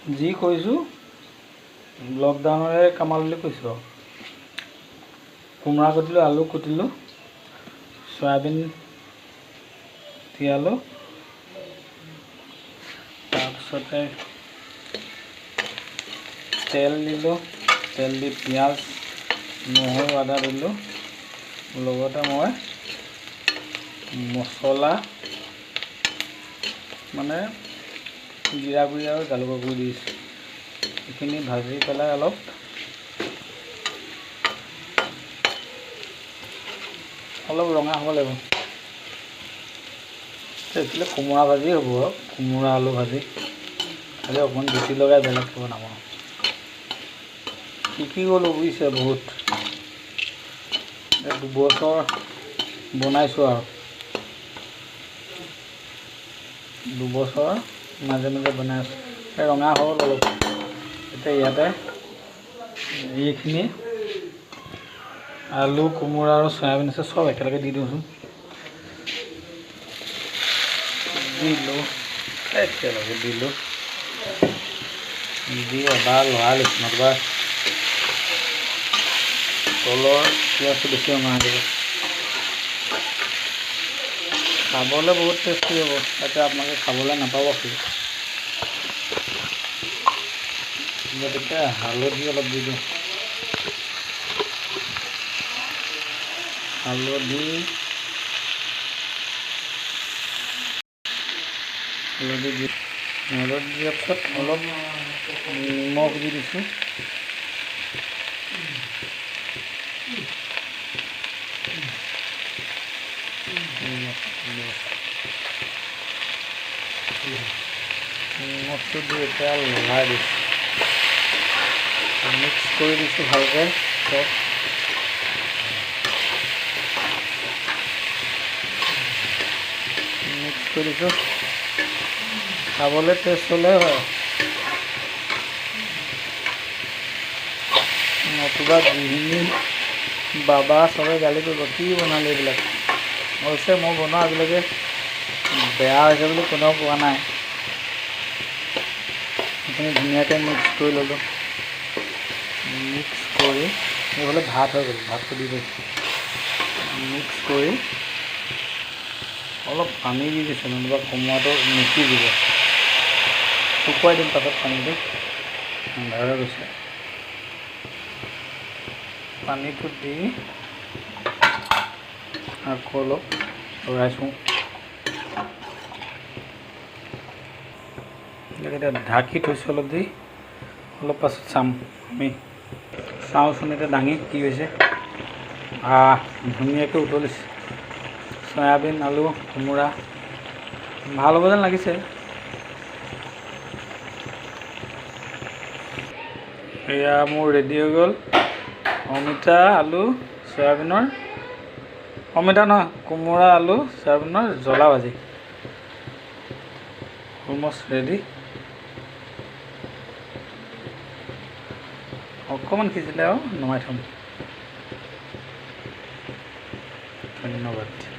যি কৈছোঁ লকডাউনৰে কামাল বুলি কৈছোঁ। কোমোৰা কুটিলোঁ, আলু কুটিলোঁ, চয়াবিন তিয়ালোঁ, তাৰপিছতে তেল দিলোঁ, তেল দি পিঁয়াজ নহৰু আদা দিলোঁ, লগতে মই মছলা মানে জিৰা গুড়ি আৰু জালুকৰ গুড়ি দিছোঁ। এইখিনি ভাজি পেলাই অলপ ৰঙা হ'ব লাগিব। এইফালে কোমোৰা ভাজি হ'ব আৰু কোমোৰা আলু ভাজি, খালি অকণমান জুতি লগাই বেলেগকৈ বনাব। শিকি গ'লোঁ বুজিছে, বহুত 2 বছৰ বনাইছোঁ আৰু 2 বছৰ মাজে মাজে বনাই আছোঁ। ৰঙা হ'ল অলপ। এতিয়া ইয়াতে যিখিনি আলু কোমোৰা আৰু চয়াবিন আছে চব একেলগে দি দিওঁচোন। একেলগে দিলোঁ, দি এবাৰ লৰাই লৈছোঁ, নতুবা তলৰ পিঁয়াজটো বেছি ৰঙা হৈ যাব। খাবলৈ বহুত টেষ্টি হ'ব, তাতে আপোনালোকে খাবলৈ নাপাব। গতিকে হালধি অলপ দি দিওঁ, হালধি দিয়াৰ পিছত অলপ নিমখ দি দিছোঁ। নিমখটো দি এতিয়া লৰাই দিছোঁ, মিক্স কৰি দিছোঁ ভালকৈ চব। মিক্স কৰি দিছোঁ, খাবলৈ টেষ্ট হ'লে হয়, নতুবা গৃহিণী বাবা চবে গালি কৰিব, কি বনালি এইবিলাক। অৱশ্যে মই বনোৱা আজিলৈকে বেয়া হৈছে বুলি কোনেও কোৱা নাই। সেইখিনি ধুনীয়াকৈ মিক্স কৰি ল'লোঁ। মিক্স কৰি এইফালে ভাত হৈ গ'ল, ভাতটো দি দিছোঁ। মিক্স কৰি অলপ পানী দি দিছোঁ, নতুবা কোমোৰাটো নিসিজিব। শুকুৱাই দিম পাছত পানীটো, আন্ধাৰ হৈ গৈছে। পানীটো দি আকৌ অলপ লৰাইছোঁ। এতিয়া ঢাকি থৈছোঁ অলপ দি, অলপ পাছত চাম আমি। চাওঁচোন এতিয়া দাঙি কি হৈছে। ধুনীয়াকৈ উতলিছে। চয়াবিন আলু কোমোৰা ভাল হ'ব যেন লাগিছে। এয়া মোৰ ৰেডি হৈ গ'ল অমিতা আলু চয়াবিনৰ, অমিতা নহয় কোমোৰা আলু চয়াবিনৰ জ্বলা ভাজি। Almost ready. অকণমান সিজিলে আৰু নমাই থ'ম। ধন্যবাদ।